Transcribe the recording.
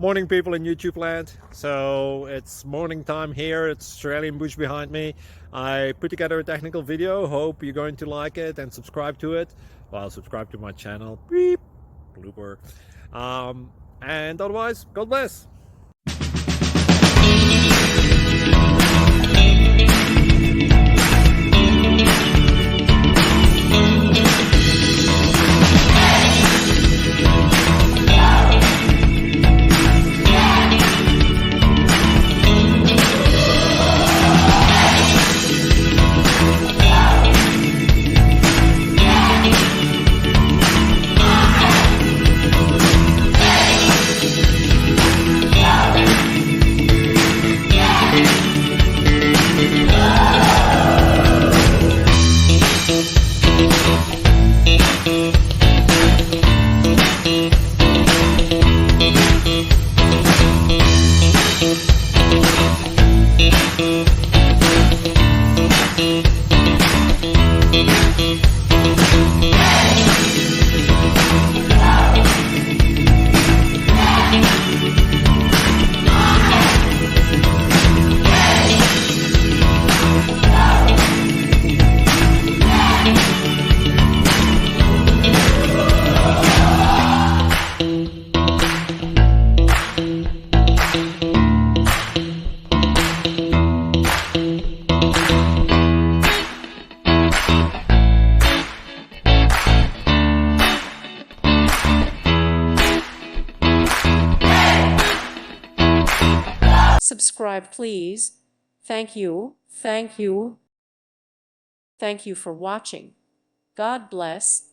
Morning, people in YouTube land. So it's morning time here. It's Australian bush behind me. I put together a technical video. Hope you're going to like it and subscribe to it. Well, subscribe to my channel. Beep. Blooper. And otherwise, God bless. Subscribe, please. Thank you. Thank you. Thank you for watching. God bless.